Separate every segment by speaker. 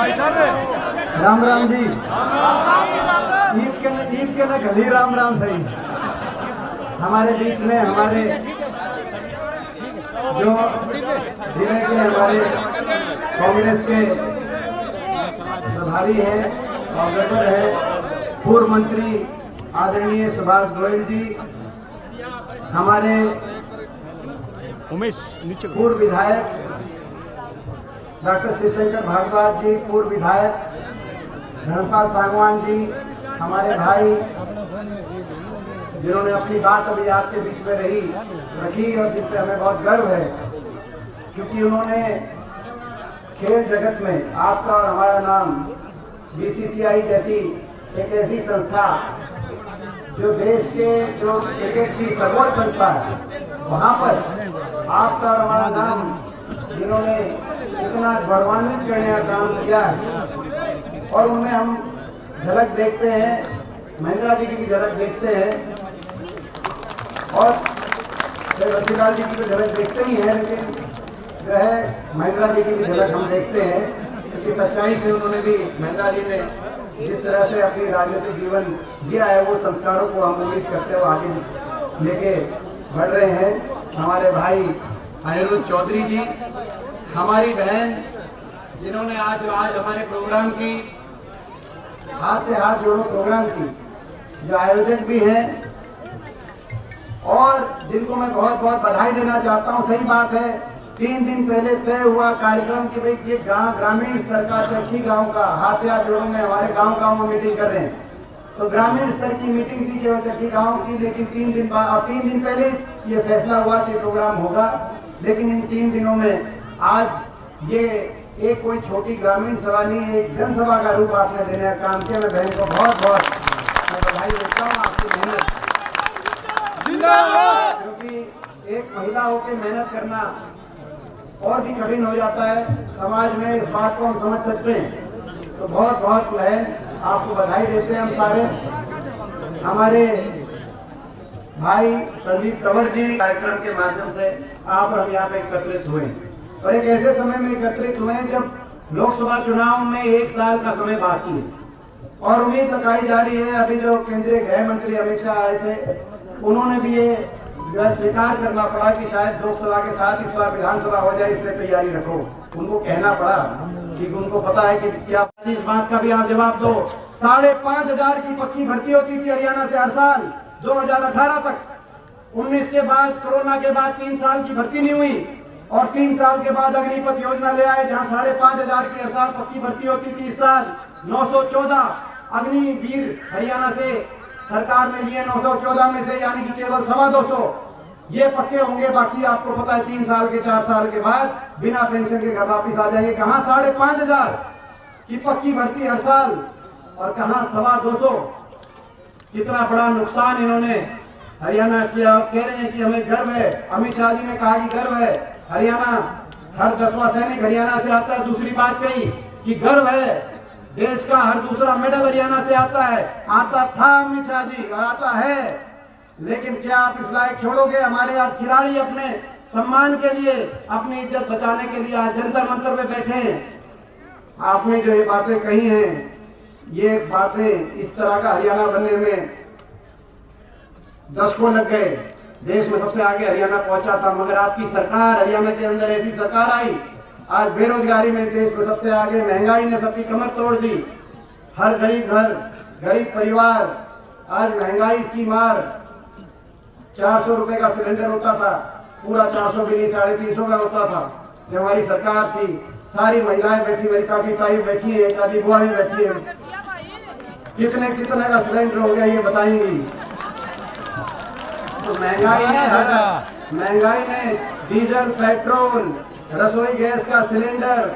Speaker 1: राम राम जी। ईद के ना गली राम राम सही। हमारे बीच में हमारे जो जिले के हमारे कांग्रेस के प्रभारी हैं, ऑर्गेनाइजर हैं, पूर्व मंत्री आदरणीय सुभाष गोयल जी, हमारे पूर्व विधायक डॉक्टर शिवशंकर भारद्वाज जी, पूर्व विधायक धर्मपाल सांगवान जी, हमारे भाई जिन्होंने अपनी बात अभी आपके बीच में रखी और जिन पर हमें बहुत गर्व है, क्योंकि उन्होंने खेल जगत में आपका और हमारा नाम बीसीसीआई जैसी एक ऐसी संस्था जो देश के जो क्रिकेट की सर्वोच्च संस्था है, वहाँ पर आपका और हमारा नाम जिन्होंने इतना गौरवान्वित करने का काम किया है, और उनमें हम झलक देखते हैं, महिंद्रा जी की भी झलक देखते हैं और रसीलाल जी की तो झलक देखते ही हैं, लेकिन जो है महिंद्रा जी की भी झलक हम देखते हैं, क्योंकि सच्चाई से उन्होंने भी, महिंद्रा जी ने जिस तरह से अपनी राजनीतिक जीवन जिया है, वो संस्कारों को हम उम्मीद करते हुए आगे लेके बढ़ रहे हैं। हमारे भाई अनिरुद्ध चौधरी जी, हमारी बहन जिन्होंने आज हमारे प्रोग्राम की हाथ से हाथ जोड़ो प्रोग्राम की जो आयोजक भी हैं और जिनको मैं बहुत बहुत बधाई देना चाहता हूं। सही बात है, 3 दिन पहले तय हुआ कार्यक्रम कि भाई ये ग्रामीण स्तर का चरखी गांव का हाथ से हाथ जोड़ो में हमारे गांव में मीटिंग कर रहे हैं, तो ग्रामीण स्तर की मीटिंग थी केवल चरखी गांव की, लेकिन 3 दिन पहले ये फैसला हुआ कि प्रोग्राम होगा। लेकिन इन 3 दिनों में आज ये एक कोई छोटी ग्रामीण सभा नहीं, एक जनसभा का रूप आपने देने का काम किया। मैं बहन को बहुत बहुत बधाई देता हूँ आपकी मेहनत, क्योंकि एक महिला होकर मेहनत करना और भी कठिन हो जाता है समाज में, इस बात को हम समझ सकते हैं। तो बहुत बहुत बहन आपको बधाई देते हैं हम सारे। हमारे भाई संदीप कंवर जी कार्यक्रम के माध्यम से आप और हम यहाँ पे एकत्रित हुए, और एक ऐसे समय में एकत्रित हुए जब लोकसभा चुनाव में 1 साल का समय बाकी है और उम्मीद लगाई जा रही है। अभी जो केंद्रीय गृह मंत्री अमित शाह आए थे, उन्होंने भी ये स्वीकार करना पड़ा कि शायद लोकसभा के साथ इस बार विधानसभा हो जाए, इस पर तैयारी रखो। उनको कहना पड़ा कि उनको पता है कि क्या, इस बात का भी आप जवाब दो। 5,500 की पक्की भर्ती होती थी हरियाणा से हर साल 2018 तक। 19 के बाद, कोरोना के बाद 3 साल की भर्ती नहीं हुई, और 3 साल के बाद अग्निपथ योजना ले आए, जहां 5,500 की हर साल पक्की भर्ती होती थी। इस साल 914 अग्निवीर हरियाणा से सरकार ने लिए, 914 में से यानी कि केवल 225 ये पक्के होंगे। बाकी आपको पता है 3 साल के 4 साल के बाद बिना पेंशन के घर वापिस आ जाएंगे। कहां 5,500 की पक्की भर्ती हर साल और कहां 225। कितना बड़ा नुकसान इन्होंने हरियाणा किया, और कह रहे हैं कि हमें गर्व है। अमित शाह जी ने कहा कि गर्व है, हरियाणा हर 10वां सैनिक हरियाणा से आता है। दूसरी बात कही कि गर्व है, देश का हर दूसरा मेडल हरियाणा से आता है। आता था अमित शाह जी और आता है, लेकिन क्या आप इस लायक छोड़ोगे? हमारे आज खिलाड़ी अपने सम्मान के लिए, अपनी इज्जत बचाने के लिए आज जंतर मंतर में बैठे हैं। आपने जो ये बातें कही हैं, ये बातें इस तरह का हरियाणा बनने में दशकों लग गए। देश में सबसे आगे हरियाणा पहुंचा था, मगर आपकी सरकार, हरियाणा के अंदर ऐसी सरकार आई, आज बेरोजगारी में देश में सबसे आगे, महंगाई ने सबकी कमर तोड़ दी। हर गरीब घर, गरीब परिवार आज महंगाई की मार। 400 रुपए का सिलेंडर होता था, पूरा 400 भी नहीं, 350 का होता था जब हमारी सरकार थी। सारी महिलाएं बैठी, मेरी काफी ताई बैठी है, काफी बुआ भी बैठी है। कितने का सिलेंडर हो गया ये बताएंगी। तो महंगाई ने डीजल, पेट्रोल, रसोई गैस का सिलेंडर,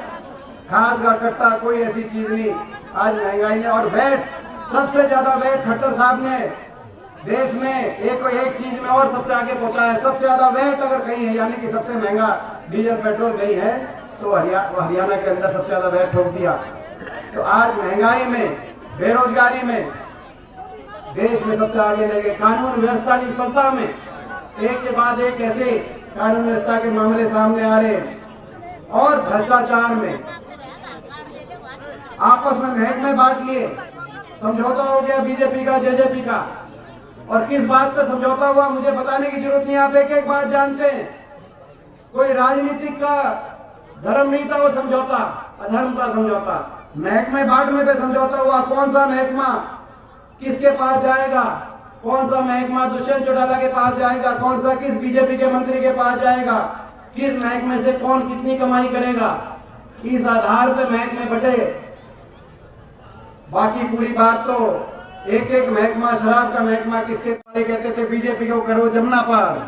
Speaker 1: खाद का कट्टा, कोई ऐसी चीज नहीं आज महंगाई ने। और वैट, सबसे ज्यादा वैट खट्टर साहब ने देश में एक चीज में और सबसे आगे पहुंचा है। सबसे ज्यादा वैट अगर कहीं है, यानी कि सबसे महंगा डीजल पेट्रोल कहीं है, तो हरियाणा के अंदर सबसे ज्यादा वैट ठोक दिया। तो आज महंगाई में, बेरोजगारी में देश में सबसे आगे लगे। कानून व्यवस्था की विफलता में एक के बाद एक ऐसे कानून व्यवस्था के मामले सामने आ रहे हैं, और भ्रष्टाचार में आपस में महकमे बांट लिए, समझौता हो गया बीजेपी का जेजेपी का। और किस बात पर समझौता हुआ मुझे बताने की जरूरत नहीं, आप एक एक बात जानते हैं। कोई राजनीतिक का धर्म नहीं था वो समझौता, अधर्म था समझौता। महकमे बांटने पे समझौता हुआ। कौन सा महकमा किसके पास जाएगा, कौन सा महकमा दुष्यंत चौटाला के पास जाएगा, कौन सा किस बीजेपी के मंत्री के पास जाएगा, किस महकमे से कौन कितनी कमाई करेगा, इस आधार पर महकमे बटे। बाकी पूरी बात तो एक एक महकमा, शराब का महकमा किसके पास कहते थे बीजेपी को करो जमुना पार।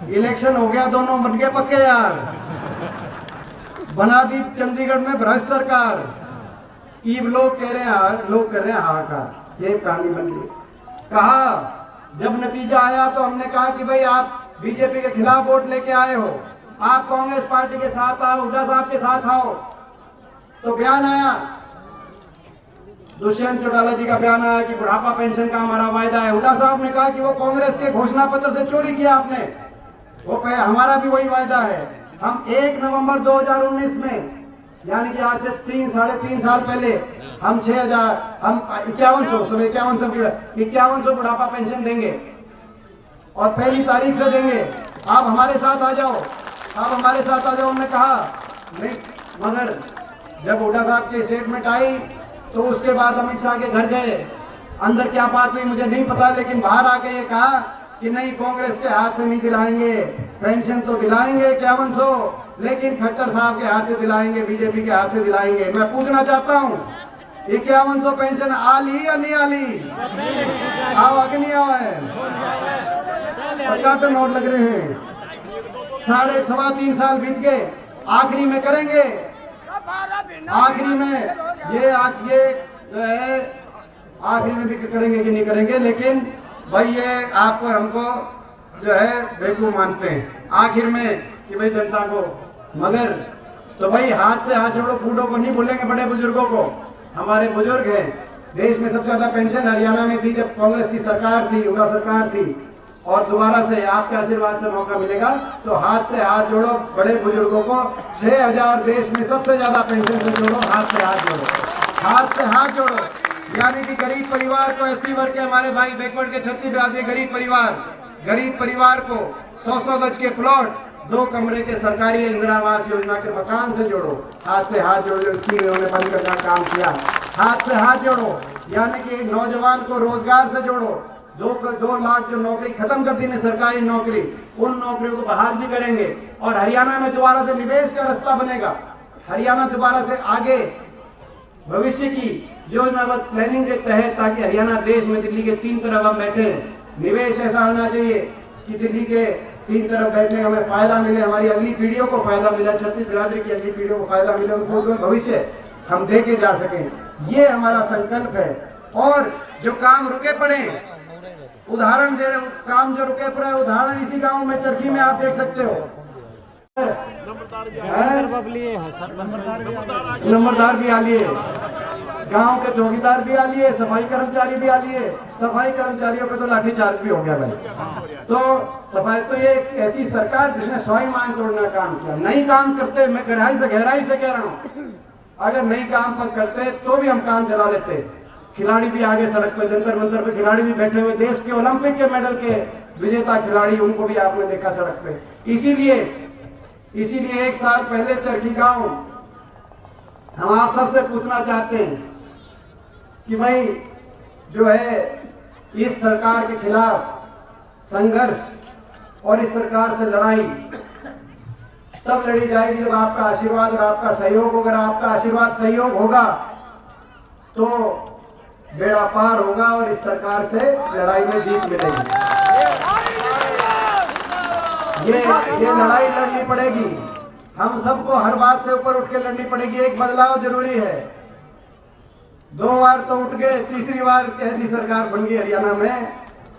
Speaker 1: इलेक्शन हो गया, दोनों बन गए पक्के यार, बना दी चंडीगढ़ में भ्रष्ट सरकार। ईब लोग कह रहे हैं, लोग कर रहे हैं हाहाकार। ये कहानी बन गई। कहा जब नतीजा आया तो हमने कहा कि भाई आप बीजेपी के खिलाफ वोट लेके आए हो, आप कांग्रेस पार्टी के साथ आओ, हुड्डा साहब के साथ आओ। तो बयान आया, दुष्यंत चौटाला जी का बयान आया कि बुढ़ापा पेंशन का हमारा वायदा है। हुड्डा साहब ने कहा कि वो कांग्रेस के घोषणा पत्र से चोरी किया आपने, वो कहे हमारा भी वही वायदा है। हम 1 नवंबर 2019 में, यानी कि आज से 3-3.5 साल पहले, हम 5100 बुढ़ापा पेंशन देंगे और पहली तारीख से देंगे। आप हमारे साथ आ जाओ, आप हमारे साथ आ जाओ। हमने कहा नहीं, मगर जब हुड्डा साहब की स्टेटमेंट आई तो उसके बाद अमित शाह के घर गए। अंदर क्या बात हुई मुझे नहीं पता, लेकिन बाहर आके ये कहा कि नहीं, कांग्रेस के हाथ से नहीं दिलाएंगे पेंशन, तो दिलाएंगे 5100, लेकिन खट्टर साहब के हाथ से दिलाएंगे, बीजेपी के हाथ से दिलाएंगे। मैं पूछना चाहता हूँ 5100 पेंशन आली या नहीं आली? आओ आगे नहीं आओ है, 50 नोट लग रहे हैं। 3.5 साल बीत गए, आखिरी में करेंगे, आखिरी में ये जो है आखिरी में भी करेंगे कि नहीं करेंगे। लेकिन भाई ये आपको हमको जो है बेवकूफ मानते हैं आखिर में कि भाई जनता को, मगर तो भाई हाथ से हाथ जोड़ो। बूढ़ों को नहीं भूलेंगे, बड़े बुजुर्गों को। हमारे बुजुर्ग हैं, देश में सबसे ज्यादा पेंशन हरियाणा में थी जब कांग्रेस की सरकार थी, हुड्डा सरकार थी। और दोबारा से आपके आशीर्वाद से मौका मिलेगा तो हाथ से हाथ जोड़ो बड़े बुजुर्गों को। 6000 देश में सबसे ज्यादा पेंशन से जोड़ो, हाथ से हाथ जोड़ो, हाथ से हाथ जोड़ो। यानी कि गरीब परिवार को, एससी वर्ग के हमारे भाई बैकवर्ड के 36 बिरादरी गरीब परिवार को 100-100 गज के प्लॉट, 2 कमरे के सरकारी इंदिरा आवास योजना के मकान से जोड़ो, हाथ से हाथ जोड़ो। इसकी उन्होंने बंद करने का काम किया, हाथ से हाथ जोड़ो। यानी कि नौजवान को रोजगार से जोड़ो। 2 लाख जो नौकरी खत्म कर दी ने सरकारी नौकरी, उन नौकरियों को बहाल भी करेंगे। और हरियाणा में दोबारा से निवेश का रास्ता बनेगा। हरियाणा दोबारा से आगे भविष्य की योजनाबद्ध प्लानिंग के तहत, ताकि हरियाणा देश में दिल्ली के 3 तरफ हम बैठे। निवेश ऐसा होना चाहिए कि दिल्ली के 3 तरफ बैठने का हमें फायदा मिले, हमारी अगली पीढ़ियों को फायदा मिले, 36 बिरादरी की अगली पीढ़ियों को फायदा मिले, उनको भविष्य हम दे के जा सकें। ये हमारा संकल्प है। और जो काम रुके पड़े, उदाहरण दे रहे, काम जो रुके पड़े, उदाहरण इसी गांव में चरखी में आप देख सकते हो। नंबरदार भी आ लिए, गांव के चौकीदार भी आ लिए, सफाई कर्मचारी भी आ लिए। सफाई कर्मचारियों पे तो लाठीचार्ज भी हो गया भाई। तो सफाई तो ये एक ऐसी सरकार जिसने स्वाभिमान तोड़ने का काम किया। नहीं काम करते, मैं गहराई से कह रहा हूँ, अगर नहीं काम करते तो भी हम काम चला लेते। खिलाड़ी भी आगे सड़क पे, जंतर मंतर पे खिलाड़ी भी बैठे हुए, देश के ओलंपिक के मेडल के विजेता खिलाड़ी, उनको भी आपने देखा सड़क पे। इसीलिए 1 साल पहले चरखी गांव हम आप सबसे पूछना चाहते हैं कि भाई जो है इस सरकार के खिलाफ संघर्ष और इस सरकार से लड़ाई तब लड़ी जाएगी जब आपका आशीर्वाद और आपका सहयोग। अगर आपका आशीर्वाद सहयोग होगा तो बेड़ा पार होगा और इस सरकार से लड़ाई में जीत मिलेगी। ये लड़ाई लड़नी पड़ेगी, हम सबको हर बात से ऊपर उठ के लड़नी पड़ेगी। एक बदलाव जरूरी है। 2 बार तो उठ गए, तीसरी बार कैसी सरकार बन गई हरियाणा में,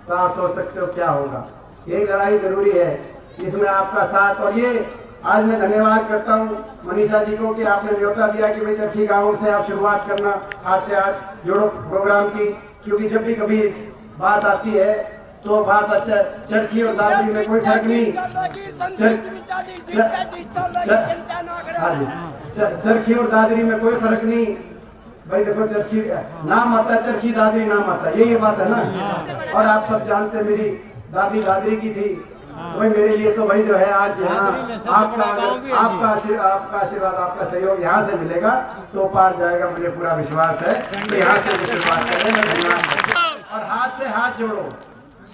Speaker 1: तो आप सोच सकते हो क्या होगा। ये लड़ाई जरूरी है, इसमें आपका साथ। और ये आज मैं धन्यवाद करता हूँ मनीषा जी को कि आपने न्योता दिया कि भाई चरखी गाँव से आप शुरुआत करना, हाथ से हाथ जोड़ो प्रोग्राम की। क्योंकि जब भी कभी बात आती है तो बात अच्छा, चरखी और दादरी में कोई फर्क नहीं, चरखी और दादरी में कोई फर्क नहीं। भाई देखो चरखी नाम आता है, चरखी दादरी नाम आता है, यही बात है ना। और आप सब जानते हैं मेरी दादी दादरी की थी, तो भाई मेरे लिए तो भाई जो है आज यहाँ आपका आशीर्वाद आपका सहयोग यहाँ से मिलेगा तो पार जाएगा, मुझे पूरा विश्वास है कि यहाँ से शुरुआत करें। और हाथ से हाथ जोड़ो,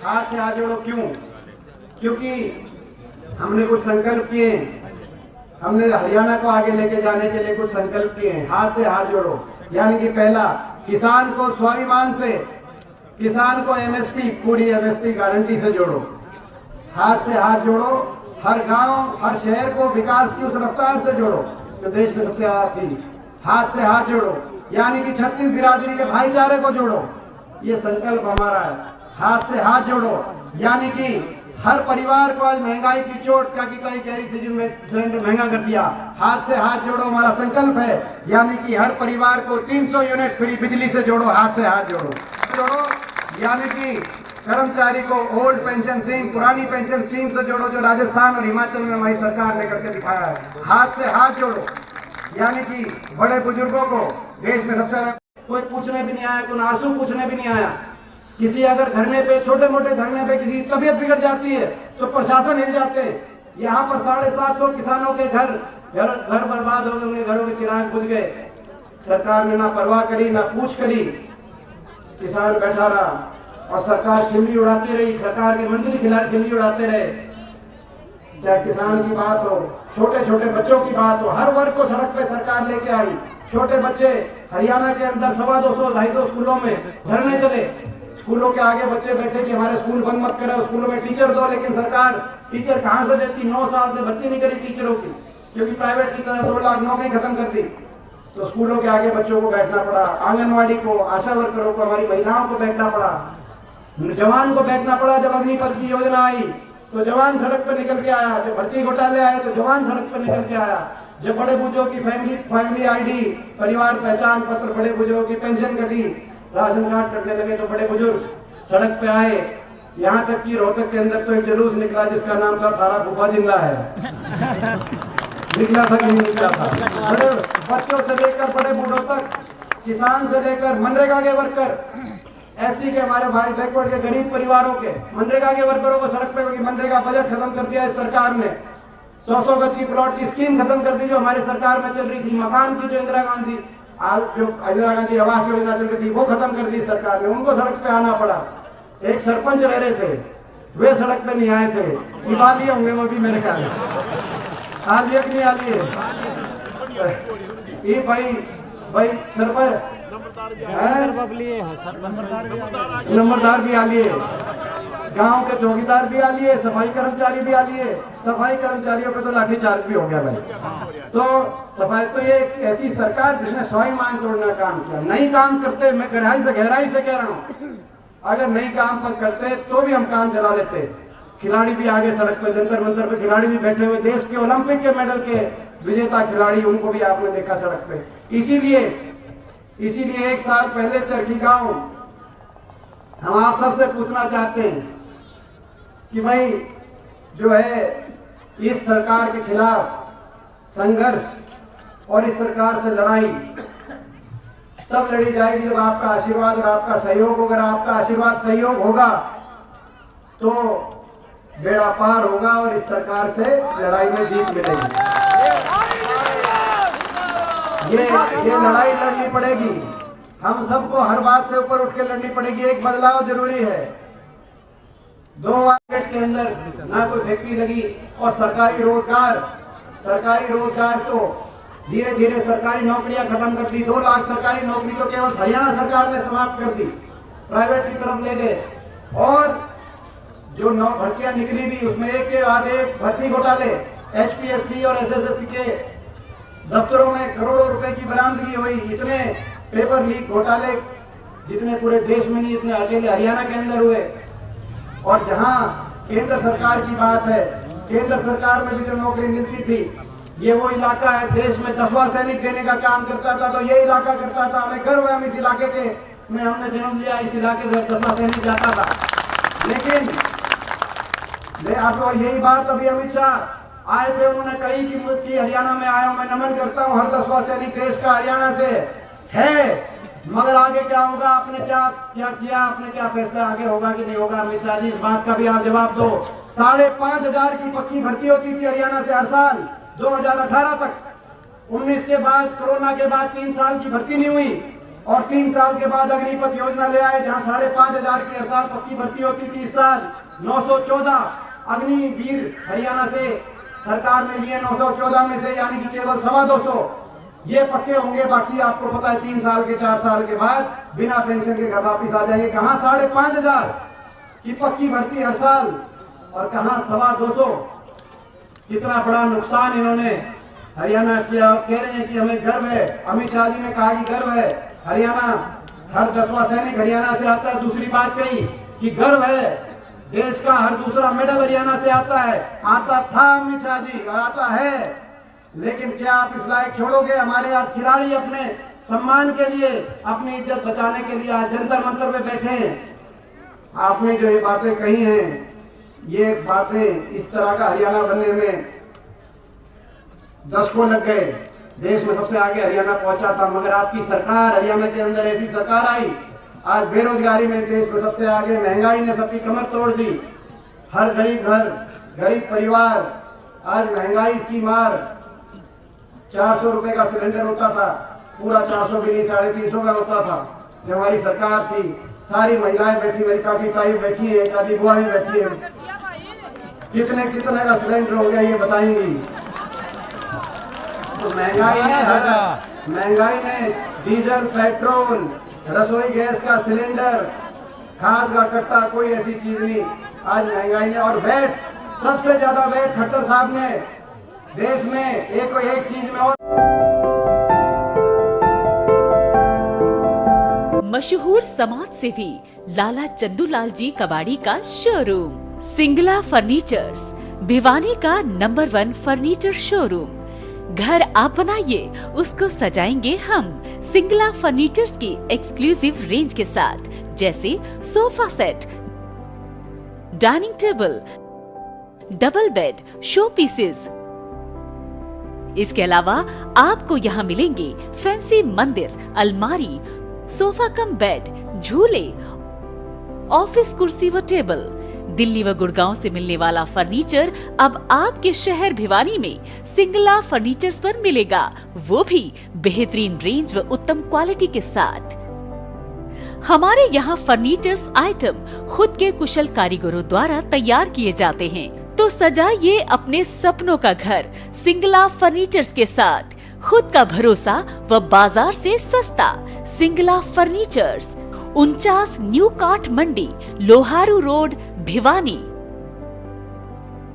Speaker 1: हाथ से हाथ जोड़ो। क्यों? क्योंकि हमने कुछ संकल्प किए, हमने हरियाणा को आगे लेके जाने के लिए कुछ संकल्प किए हैं। हाथ से हाथ जोड़ो, यानी कि पहला, किसान को स्वाभिमान से, किसान को एमएसपी, पूरी एमएसपी गारंटी से जोड़ो। हाथ से हाथ जोड़ो, हर गांव हर शहर को विकास की उस रफ्तार से जोड़ो जो देश में सबसे ज्यादा थी। हाथ से हाथ जोड़ो, यानी कि 36 बिरादरी के भाईचारे को जोड़ो, ये संकल्प हमारा है। हाथ से हाथ जोड़ो, यानी कि हर परिवार को आज महंगाई की चोट का की तय कह रही थी जिनमें सिलेंडर महंगा कर दिया। हाथ से हाथ जोड़ो हमारा संकल्प है, यानी कि हर परिवार को 300 यूनिट फ्री बिजली से जोड़ो। हाथ से हाथ जोड़ो, यानी कि कर्मचारी को ओल्ड पेंशन स्कीम, पुरानी पेंशन स्कीम से जोड़ो जो राजस्थान और हिमाचल में हमारी सरकार ने करके दिखाया है। हाथ से हाथ जोड़ो, यानी कि बड़े बुजुर्गों को देश में सबसे ज्यादा कोई पूछने भी नहीं आया, कोई आंसू पूछने भी नहीं आया। किसी अगर धरने पे, छोटे मोटे धरने पे किसी तबीयत बिगड़ जाती है तो प्रशासन हिल जाते हैं। यहाँ पर 750 किसानों के घर बर्बाद हो गए, उनके घरों के चिराग बुझ गए। सरकार ने ना परवाह करी ना पूछ करी, किसान बैठा रहा और सरकार खिल्ली उड़ाती रही, सरकार के मंत्री खिल्ली उड़ाते रहे। चाहे किसान की बात हो, छोटे छोटे बच्चों की बात हो, हर वर्ग को सड़क पे सरकार लेके आई। छोटे बच्चे हरियाणा के अंदर 250-250 स्कूलों में धरने चले। स्कूलों के आगे बच्चे बैठे कि हमारे स्कूल बंद मत करो, स्कूलों में टीचर दो, लेकिन सरकार टीचर कहां से देती? 9 साल से भर्ती नहीं करी टीचरों की, क्योंकि प्राइवेट की तरह 2 लाख नौकरी खत्म कर दी। तो स्कूलों के आगे बच्चों को बैठना पड़ा, आंगनवाड़ी को, आशा वर्करों को, हमारी महिलाओं को बैठना पड़ा, जवान को बैठना पड़ा। जब अग्निपथ की योजना आई तो जवान सड़क पर निकल के आया, जब भर्ती घोटाले आए तो जवान सड़क पर निकल के आया, जब बड़े बुजुर्गों की फैमिली आईडी, परिवार पहचान पत्र, बड़े बुजुर्गों की पेंशन कटी, राशन कार्ड कटने लगे तो बड़े बुजुर्ग सड़क पे आए। यहाँ तक कि रोहतक के अंदर तो एक जुलूस निकला जिसका नाम था थारा फूफा जिंदा है। निकला था कि नहीं निकला था? बड़े बच्चों से लेकर बड़े बूढ़ों तक, किसान से लेकर मनरेगा के वर्कर, ऐसी के हमारे भाई बैकवर्ड के गरीब परिवारों के, मनरेगा के वर्करों को सड़क पे, क्योंकि मनरेगा बजट खत्म कर दिया है सरकार ने। 100 गज की प्लॉट की स्कीम खत्म कर दी जो हमारी सरकार में चल रही थी। मकान की जो इंदिरा गांधी आवास योजना चल रही थी वो खत्म कर दी सरकार ने, उनको सड़क पे आना पड़ा। एक सरपंच रह रहे थे, वे सड़क पे नहीं आए थे, निभा लिए होंगे वो भी मेरे ख्याल में। आ लिए कि नहीं आ लिए? ये भाई सरपंच नंबरदार भी आ लिए, गांव के चौकीदार भी आ लिए, सफाई कर्मचारी भी आ लिए। सफाई कर्मचारियों पे तो लाठीचार्ज भी हो गया भाई। तो सफाई तो ये एक ऐसी सरकार जिसने स्वाभिमान तोड़ना काम किया। नहीं काम करते, मैं गहराई से कह रहा हूँ, अगर नहीं काम पर करते तो भी हम काम चला लेते। खिलाड़ी भी आगे सड़क पर, जंतर मंतर पे खिलाड़ी भी बैठे हुए, देश के ओलंपिक के मेडल के विजेता खिलाड़ी, उनको भी आपने देखा सड़क पे। इसीलिए 1 साल पहले चरखी गांव हम आप सबसे पूछना चाहते हैं कि भाई जो है इस सरकार के खिलाफ संघर्ष और इस सरकार से लड़ाई तब लड़ी जाएगी जब आपका आशीर्वाद और आपका सहयोग होगा। अगर आपका आशीर्वाद सहयोग होगा तो बेड़ा पार होगा और इस सरकार से लड़ाई में जीत मिलेगी। ये लड़ाई लड़नी पड़ेगी, हम सबको हर बात से ऊपर उठ के लड़नी पड़ेगी। एक बदलाव जरूरी है। 2 मार्केट के अंदर ना कोई फैक्ट्री लगी और सरकारी रोजगार तो धीरे धीरे सरकारी नौकरियां खत्म कर दी। 2 लाख सरकारी नौकरी तो केवल हरियाणा सरकार ने समाप्त कर दी, प्राइवेट की तरफ ले गए। और जो 9 भर्तियां निकली भी उसमें एक के बाद एक भर्ती घोटाले, HPSC और SSSC के दफ्तरों में करोड़ों रुपए की बरामदगी हुई। इतने पेपर लीक घोटाले जितने पूरे देश में नहीं, इतने अकेले हरियाणा के अंदर हुए। और जहां केंद्र सरकार की बात है, केंद्र सरकार में भी जो नौकरी मिलती थी, ये वो इलाका है देश में 10वां सैनिक देने का काम करता था, तो ये इलाका करता था। हमें गर्व है, हम इस इलाके के में हमने जन्म लिया, इस इलाके से 10वां सैनिक जाता था। लेकिन आपको यही बात अभी अमित शाह आए थे, उन्होंने कही कि हरियाणा में आया हूं, मैं नमन करता हूं हर 10वां सैनिक देश का हरियाणा से, है। मगर आगे क्या होगा, आपने क्या क्या किया, आपने क्या फैसला, आगे होगा कि नहीं होगा? अमित शाह जी, इस बात का भी आप जवाब दो। 5,500 की पक्की भर्ती होती थी हरियाणा से हर साल 2018 तक। 19 के बाद, कोरोना के बाद 3 साल की भर्ती नहीं हुई, और 3 साल के बाद अग्निपथ योजना ले आए, जहां 5,500 की हर साल पक्की भर्ती होती थी। इस साल 914 अग्निवीर हरियाणा से सरकार ने लिए, 914 में से, यानी कि केवल 225 ये पक्के होंगे। बाकी आपको पता है 3 साल के 4 साल के बाद बिना पेंशन के घर वापिस आ जाएंगे। कहां 5,500 की पक्की भर्ती हर साल, और कहां 225। कितना बड़ा नुकसान इन्होंने हरियाणा किया। कह रहे हैं कि हमें गर्व है, अमित शाह जी ने कहा कि गर्व है, हरियाणा हर 10वां सैनिक हरियाणा से आता है। दूसरी बात कही कि गर्व है, देश का हर दूसरा मेडल हरियाणा से आता है। आता था अमित शाह जी, और आता है। लेकिन क्या आप इस लायक छोड़ोगे? हमारे आज खिलाड़ी अपने सम्मान के लिए, अपनी इज्जत बचाने के लिए आज जंतर मंतर में बैठे हैं। आपने जो ये बातें कही हैं, ये बातें इस तरह का हरियाणा बनने में दशकों लग गए। देश में सबसे आगे हरियाणा पहुंचा था, मगर आपकी सरकार, हरियाणा के अंदर ऐसी सरकार आई, आज बेरोजगारी में देश में सबसे आगे, महंगाई ने सबकी कमर तोड़ दी। हर गरीब घर, गरीब परिवार आज महंगाई की मार। 400 रुपए का सिलेंडर होता था, पूरा 400 भी नहीं, 350 का होता था जब हमारी सरकार थी। सारी महिलाएं बैठी, मेरी काफी ताई बैठी है, काफी बुआ भी बैठी है। कितने कितने का सिलेंडर हो गया ये बताएंगी। तो महंगाई ने डीजल, पेट्रोल, रसोई गैस का सिलेंडर, खाद का कट्टा, कोई ऐसी चीज नहीं आज महंगाई ने। और वैट, सबसे ज्यादा वैट खट्टर साहब ने देश में एक चीज में। और
Speaker 2: मशहूर समाज सेवी लाला चंदूलाल जी कबाड़ी का शोरूम सिंगला फर्नीचर्स, भिवानी का नंबर 1 फर्नीचर शोरूम। घर आप बनाइए, उसको सजाएंगे हम। सिंगला फर्नीचर्स की एक्सक्लूसिव रेंज के साथ, जैसे sofa set, dining table, double bed, show pieces. इसके अलावा आपको यहाँ मिलेंगे फैंसी मंदिर, अलमारी, सोफा कम बेड, झूले, ऑफिस कुर्सी व टेबल। दिल्ली व गुड़गांव से मिलने वाला फर्नीचर अब आपके शहर भिवानी में सिंगला फर्नीचर्स पर मिलेगा, वो भी बेहतरीन रेंज व उत्तम क्वालिटी के साथ। हमारे यहाँ फर्नीचर्स आइटम खुद के कुशल कारीगरों द्वारा तैयार किए जाते हैं। तो सजाइए अपने सपनों का घर सिंगला फर्नीचर्स के साथ। खुद का भरोसा व बाजार से सस्ता। सिंगला फर्नीचर्स, 49 न्यू काठ मंडी, लोहारू रोड, भिवानी।